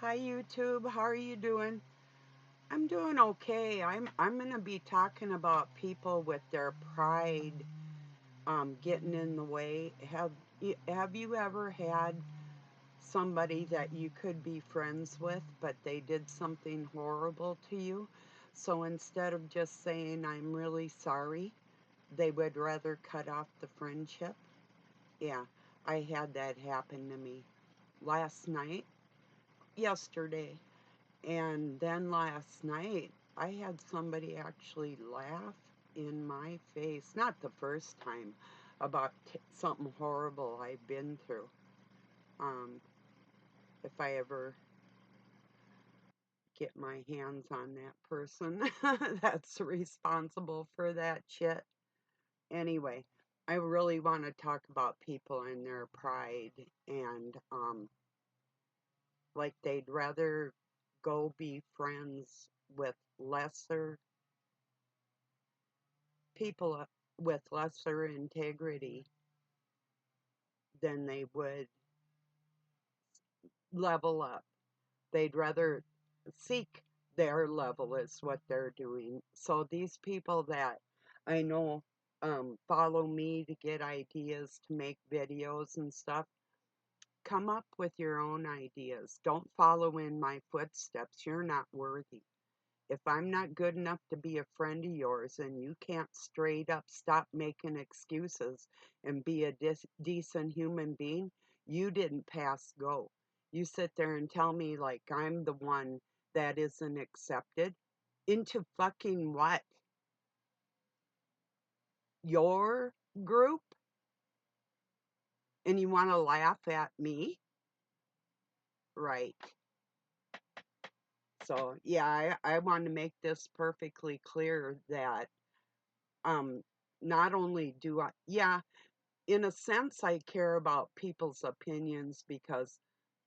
Hi YouTube, how are you doing? I'm doing okay. I'm gonna be talking about people with their pride getting in the way. Have you ever had somebody that you could be friends with, but they did something horrible to you? So instead of just saying I'm really sorry, they would rather cut off the friendship? Yeah, I had that happen to me yesterday. And then last night, I had somebody actually laugh in my face, not the first time, about something horrible I've been through. Um, if I ever get my hands on that person that's responsible for that shit. Anyway, I really want to talk about people and their pride and like they'd rather go be friends with lesser people with lesser integrity than they would level up. They'd rather seek their level is what they're doing. So these people that I know follow me to get ideas to make videos and stuff, come up with your own ideas. Don't follow in my footsteps. You're not worthy. If I'm not good enough to be a friend of yours and you can't straight up stop making excuses and be a decent human being, you didn't pass go. You sit there and tell me like I'm the one that isn't accepted. Into fucking what? Your group? And you want to laugh at me? Right. So, yeah, I want to make this perfectly clear that um not only do I, yeah, in a sense, I care about people's opinions because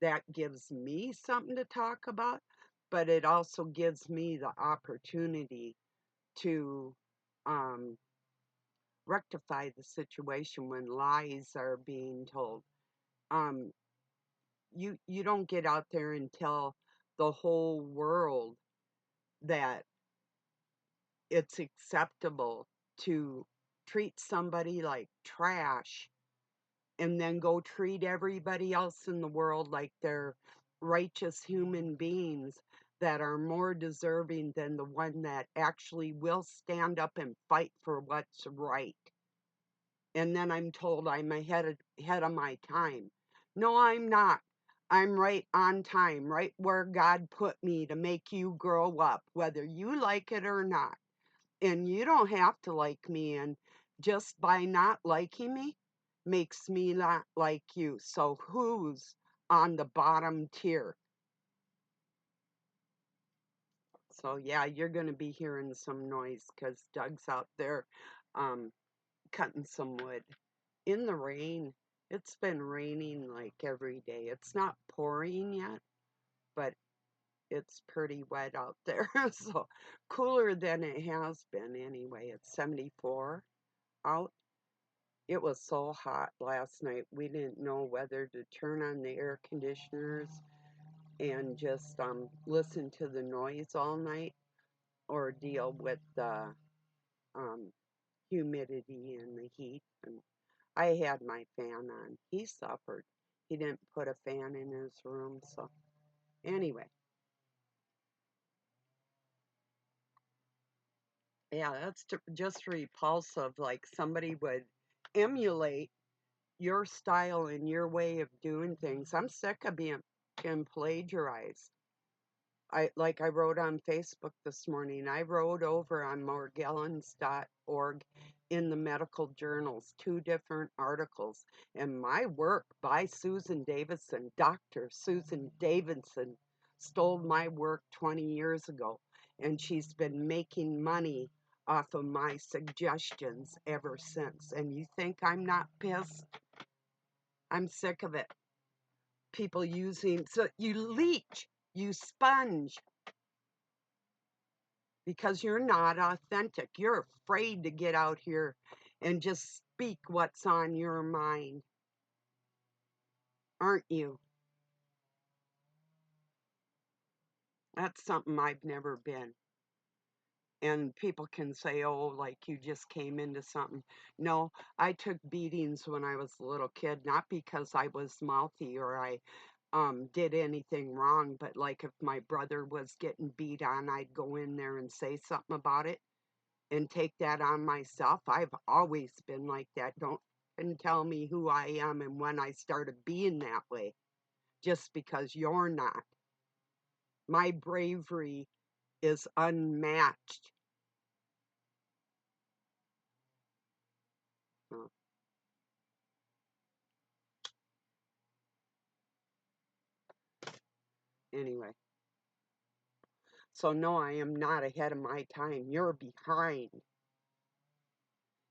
that gives me something to talk about, but it also gives me the opportunity to um, rectify the situation when lies are being told. Um, you don't get out there and tell the whole world that it's acceptable to treat somebody like trash and then go treat everybody else in the world like they're righteous human beings that are more deserving than the one that actually will stand up and fight for what's right. And then I'm told I'm ahead of my time. No, I'm not. I'm right on time, right where God put me to make you grow up, whether you like it or not. And you don't have to like me, and just by not liking me makes me not like you. So who's on the bottom tier? So yeah, you're going to be hearing some noise because Doug's out there um, cutting some wood in the rain. It's been raining like every day. It's not pouring yet, but it's pretty wet out there. So cooler than it has been anyway. It's 74 out. It was so hot last night. We didn't know whether to turn on the air conditioners and just listen to the noise all night or deal with the um, humidity and the heat. And I had my fan on. He suffered. He didn't put a fan in his room. So anyway, yeah, that's just repulsive. Like somebody would emulate your style and your way of doing things. I'm sick of being plagiarized. I wrote on Facebook this morning. I wrote over on morgellons.org in the medical journals, 2 different articles, and my work by Susan Davidson, Dr. Susan Davidson, stole my work 20 years ago, and she's been making money off of my suggestions ever since. And you think I'm not pissed? I'm sick of it. People using, so you leech, you sponge, because you're not authentic. You're afraid to get out here and just speak what's on your mind, aren't you? That's something I've never been. And people can say, oh, like you just came into something. No, I took beatings when I was a little kid, not because I was mouthy or I did anything wrong, but like if my brother was getting beat on, I'd go in there and say something about it and take that on myself. I've always been like that. Don't and tell me who I am and when I started being that way, just because you're not. My bravery is unmatched. Uh, anyway, so no, I am not ahead of my time. You're behind.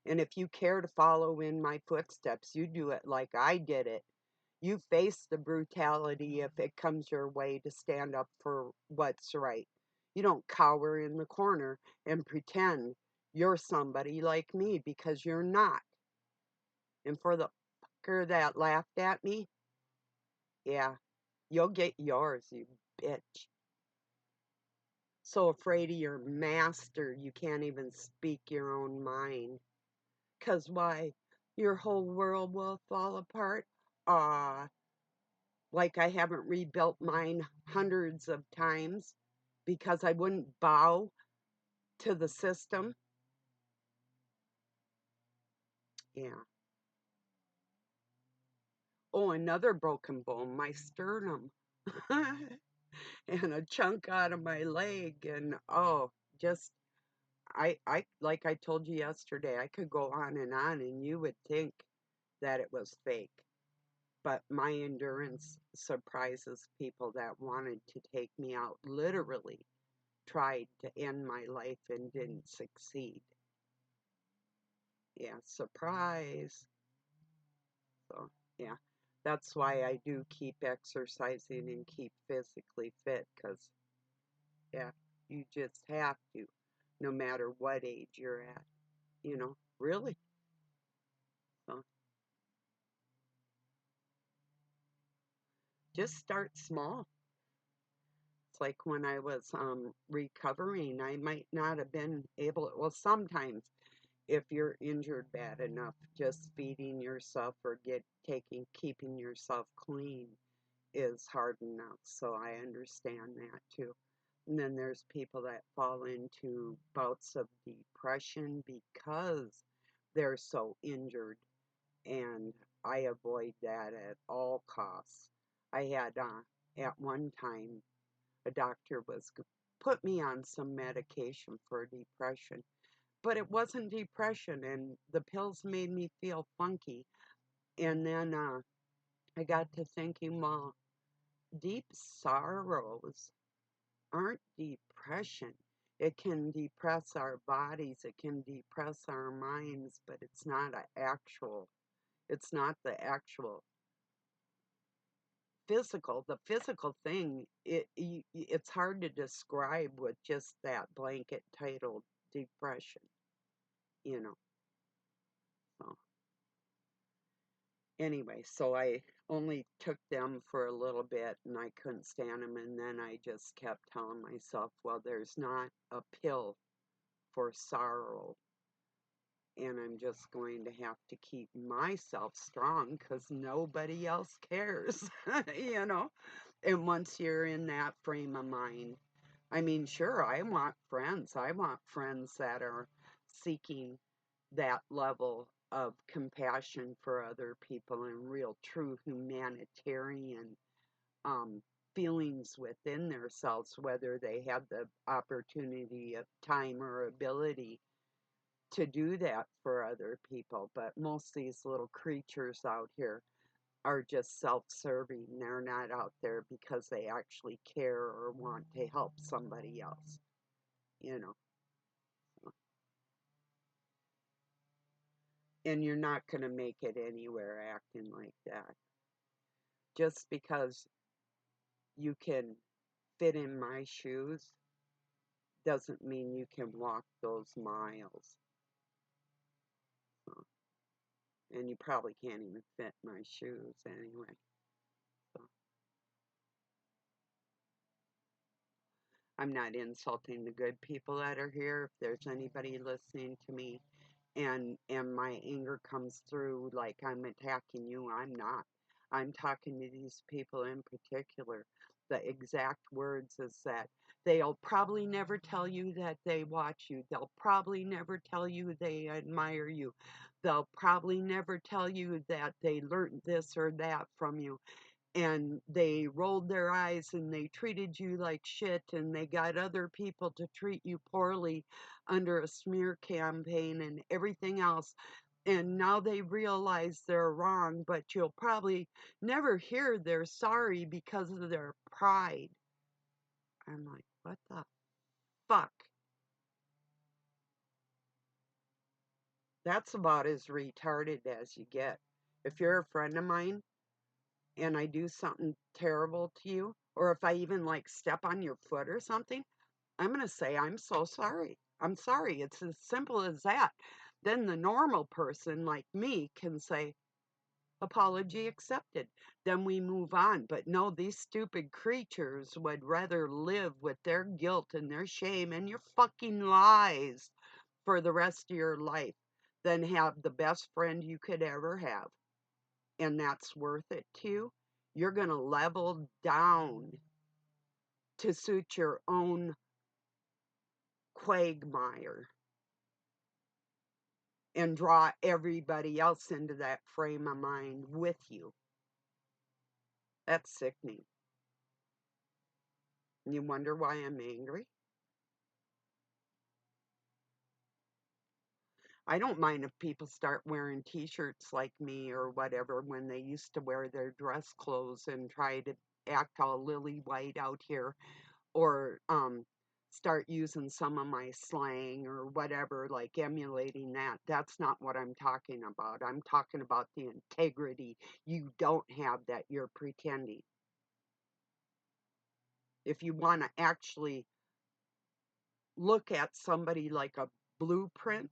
And if you care to follow in my footsteps, you do it like I did it. You face the brutality if it comes your way to stand up for what's right. You don't cower in the corner and pretend you're somebody like me because you're not. And for the fucker that laughed at me, yeah, you'll get yours, you bitch. So afraid of your master, you can't even speak your own mind. 'Cause why? Your whole world will fall apart? Ah, like I haven't rebuilt mine hundreds of times because I wouldn't bow to the system. Yeah. Oh, another broken bone, my sternum. And a chunk out of my leg and oh, just I like I told you yesterday, I could go on and you would think that it was fake. But my endurance surprises people that wanted to take me out, literally tried to end my life and didn't succeed. Yeah, surprise. So, yeah, that's why I do keep exercising and keep physically fit because, yeah, you just have to, no matter what age you're at, really. So, just start small. It's like when I was recovering, I might not have been able, well, sometimes if you're injured bad enough, just feeding yourself or keeping yourself clean is hard enough. So I understand that too. And then there's people that fall into bouts of depression because they're so injured, and I avoid that at all costs. I had at one time a doctor was put me on some medication for depression, but it wasn't depression, and the pills made me feel funky. And then I got to thinking, well, deep sorrows aren't depression. It can depress our bodies, it can depress our minds, but it's not the actual physical. The physical thing, it's hard to describe with just that blanket titled depression, you know. So anyway, so I only took them for a little bit and I couldn't stand them. And then I just kept telling myself, well, there's not a pill for sorrow. And I'm just going to have to keep myself strong because nobody else cares, you know? And once you're in that frame of mind, I mean, sure, I want friends. I want friends that are seeking that level of compassion for other people and real true humanitarian um, feelings within themselves, whether they have the opportunity of time or ability to do that for other people. But most of these little creatures out here are just self-serving. They're not out there because they actually care or want to help somebody else, you know. And you're not going to make it anywhere acting like that. Just because you can fit in my shoes doesn't mean you can walk those miles. So, and you probably can't even fit my shoes anyway. So, I'm not insulting the good people that are here. If there's anybody listening to me and my anger comes through like I'm attacking you, I'm not. I'm talking to these people in particular. The exact words is that they'll probably never tell you that they watch you. They'll probably never tell you they admire you. They'll probably never tell you that they learned this or that from you, and they rolled their eyes and they treated you like shit, and they got other people to treat you poorly under a smear campaign and everything else. And now they realize they're wrong, but you'll probably never hear they're sorry because of their pride. I'm like, what the fuck? That's about as retarded as you get. If you're a friend of mine and I do something terrible to you, or if I even like step on your foot or something, I'm going to say, I'm so sorry. I'm sorry. It's as simple as that. Then the normal person like me can say, apology accepted. Then we move on. But no, these stupid creatures would rather live with their guilt and their shame and your fucking lies for the rest of your life than have the best friend you could ever have. And that's worth it too. You're going to level down to suit your own quagmire and draw everybody else into that frame of mind with you. That's sickening. You wonder why I'm angry? I don't mind if people start wearing t-shirts like me or whatever when they used to wear their dress clothes and try to act all lily white out here, or start using some of my slang or whatever, like emulating that. That's not what I'm talking about. I'm talking about the integrity you don't have that you're pretending. If you want to actually look at somebody like a blueprint,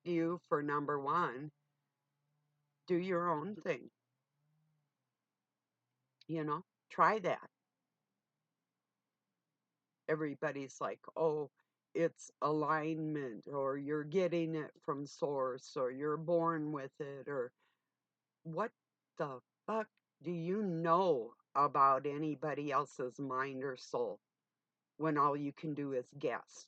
you, for number one, do your own thing. Try that. Everybody's like, oh, it's alignment, or you're getting it from source, or you're born with it, or what the fuck do you know about anybody else's mind or soul when all you can do is guess?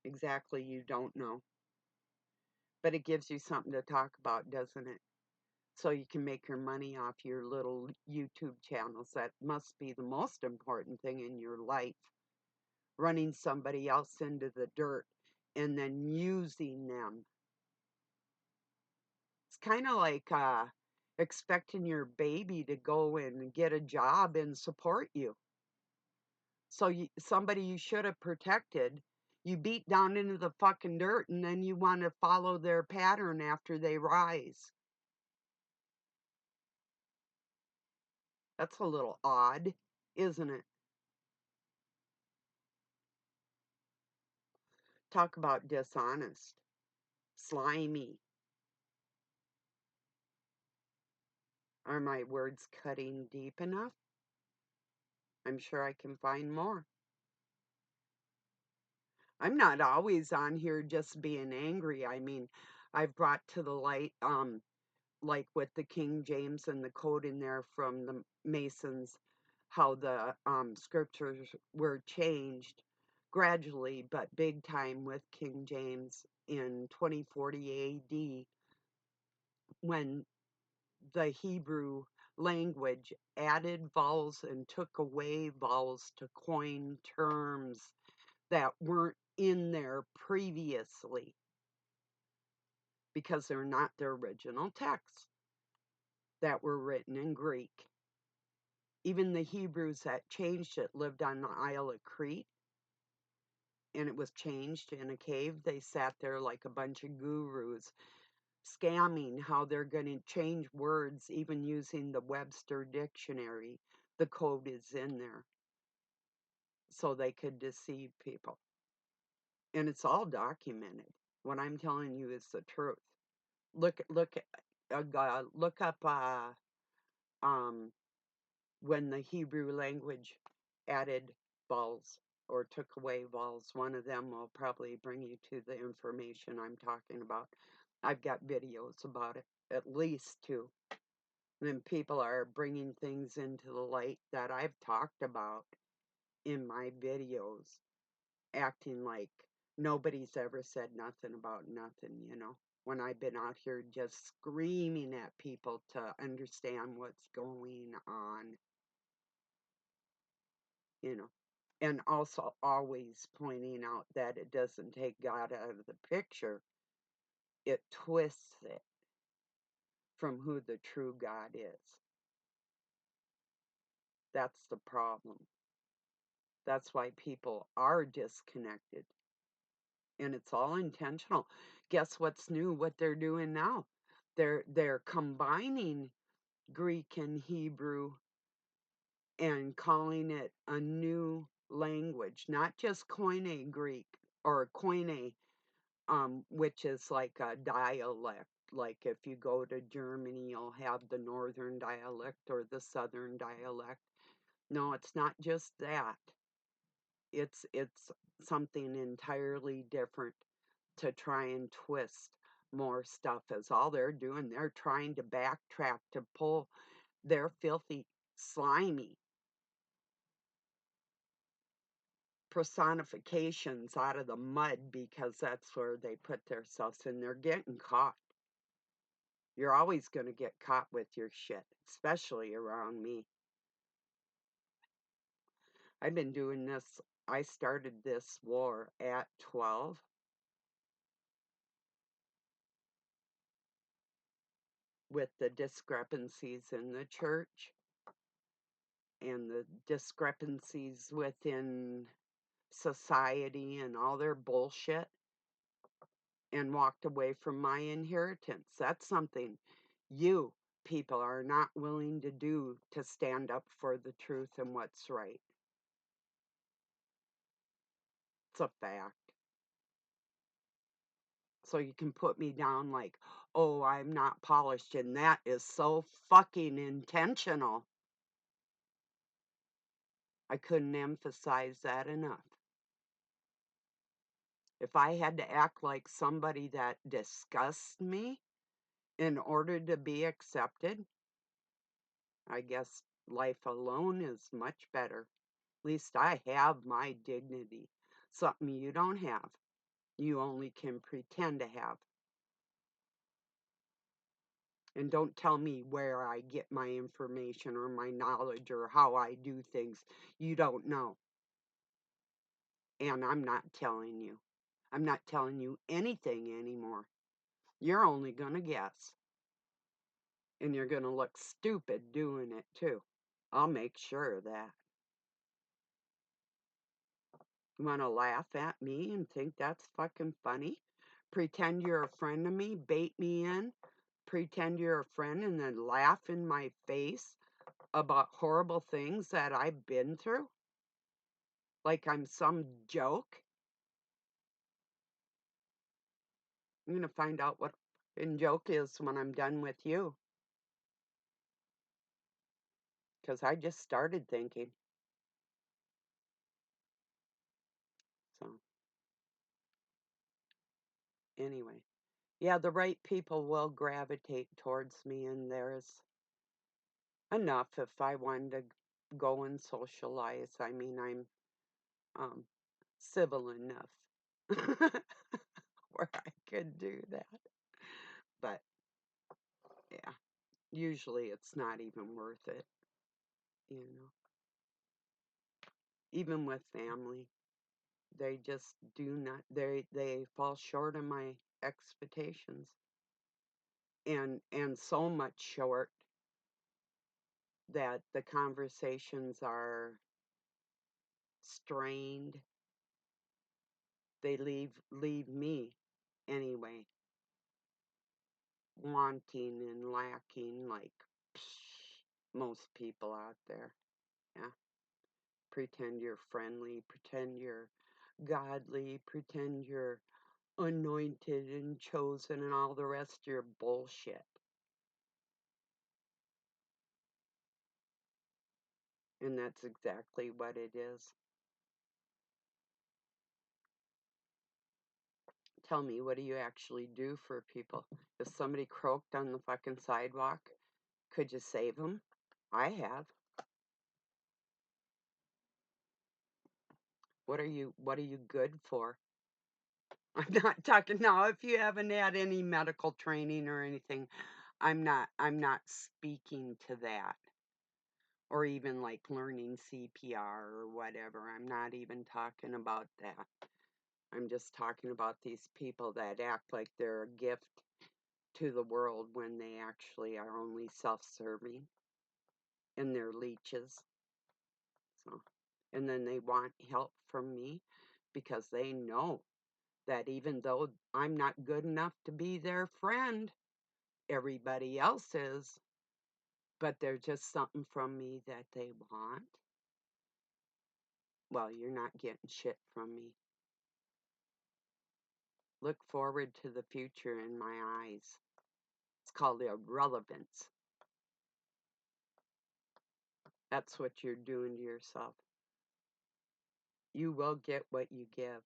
Exactly, you don't know. But it gives you something to talk about, doesn't it? So you can make your money off your little YouTube channels. That must be the most important thing in your life. Running somebody else into the dirt and then using them. It's kind of like expecting your baby to go and get a job and support you. So somebody you should have protected, you beat down into the fucking dirt, and then you want to follow their pattern after they rise. That's a little odd, isn't it? Talk about dishonest, slimy. Are my words cutting deep enough? I'm sure I can find more. I'm not always on here just being angry. I mean, I've brought to the light, like with the King James and the code in there from the Masons, how the scriptures were changed gradually, but big time with King James in 2040 AD, when the Hebrew language added vowels and took away vowels to coin terms that weren't in there previously because they're not their original texts that were written in Greek. Even the Hebrews that changed it lived on the Isle of Crete, and it was changed in a cave. They sat there like a bunch of gurus, scamming how they're going to change words, even using the Webster dictionary. The code is in there so they could deceive people. And it's all documented. What I'm telling you is the truth. Look, look up um, when the Hebrew language added vowels or took away vowels. One of them will probably bring you to the information I'm talking about. I've got videos about it, at least two. And people are bringing things into the light that I've talked about in my videos, acting like nobody's ever said nothing about nothing, when I've been out here just screaming at people to understand what's going on, you know. And also always pointing out that it doesn't take God out of the picture, it twists it from who the true God is. That's the problem. That's why people are disconnected. And it's all intentional. Guess what's new? What they're doing now? They're combining Greek and Hebrew and calling it a new language, not just Koine Greek or Koine, which is like a dialect. Like if you go to Germany, you'll have the northern dialect or the southern dialect. No, it's not just that. It's something entirely different to try and twist more stuff is all they're doing. They're trying to backtrack to pull their filthy, slimy personifications out of the mud because that's where they put themselves and they're getting caught. You're always going to get caught with your shit, especially around me. I've been doing this. I started this war at 12. With the discrepancies in the church and the discrepancies within society and all their bullshit, and walked away from my inheritance. That's something you people are not willing to do, to stand up for the truth and what's right. It's a fact. So you can put me down like, oh, I'm not polished, and that is so fucking intentional. I couldn't emphasize that enough. If I had to act like somebody that disgusts me in order to be accepted, I guess life alone is much better. At least I have my dignity. Something you don't have. You only can pretend to have. And don't tell me where I get my information or my knowledge or how I do things. You don't know. And I'm not telling you. I'm not telling you anything anymore. You're only going to guess. And you're going to look stupid doing it too. I'll make sure of that. You want to laugh at me and think that's fucking funny? Pretend you're a friend of me, bait me in, pretend you're a friend, and then laugh in my face about horrible things that I've been through? Like I'm some joke? I'm going to find out what a joke is when I'm done with you. Because I just started thinking. So, anyway. Yeah, the right people will gravitate towards me, and there's enough if I wanted to go and socialize. I mean, I'm um, civil enough where I could do that. But yeah, usually it's not even worth it, you know. Even with family, they just do not. They fall short of my expectations, and so much short that the conversations are strained. They leave me anyway wanting and lacking, like most people out there. Yeah. Pretend you're friendly, pretend you're godly, pretend you're anointed and chosen, and all the rest of your bullshit. And that's exactly what it is. Tell me, what do you actually do for people? If somebody croaked on the fucking sidewalk, could you save them? I have. What are you good for? I'm not talking now if you haven't had any medical training or anything. I'm not speaking to that. Or even like learning CPR or whatever. I'm not even talking about that. I'm just talking about these people that act like they're a gift to the world when they actually are only self-serving and they're leeches. So, and then they want help from me because they know that even though I'm not good enough to be their friend, everybody else is, but there's just something from me that they want. Well, you're not getting shit from me. Look forward to the future in my eyes. It's called irrelevance. That's what you're doing to yourself. You will get what you give,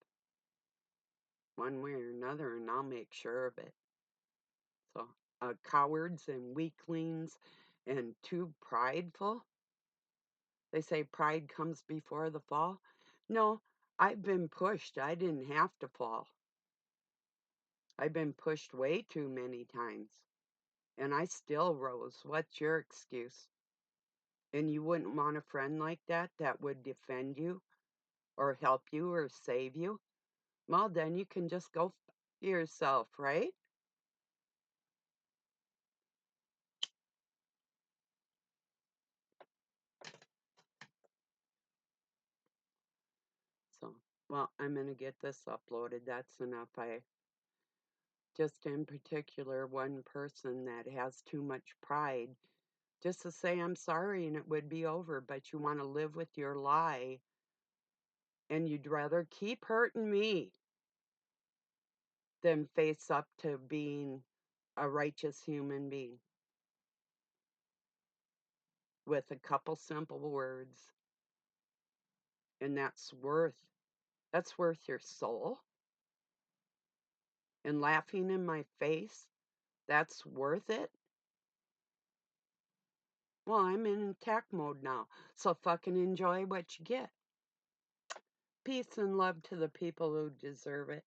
one way or another, and I'll make sure of it. So, cowards and weaklings and too prideful. They say pride comes before the fall. No, I've been pushed. I didn't have to fall. I've been pushed way too many times, and I still rose. What's your excuse? And you wouldn't want a friend like that would defend you or help you or save you? Well, then you can just go yourself, right? So, well, I'm going to get this uploaded. That's enough. I just, in particular, one person that has too much pride, just to say I'm sorry and it would be over, but you want to live with your lie and you'd rather keep hurting me than face up to being a righteous human being with a couple simple words. And that's worth your soul. And laughing in my face, that's worth it. Well, I'm in attack mode now, so fucking enjoy what you get. Peace and love to the people who deserve it.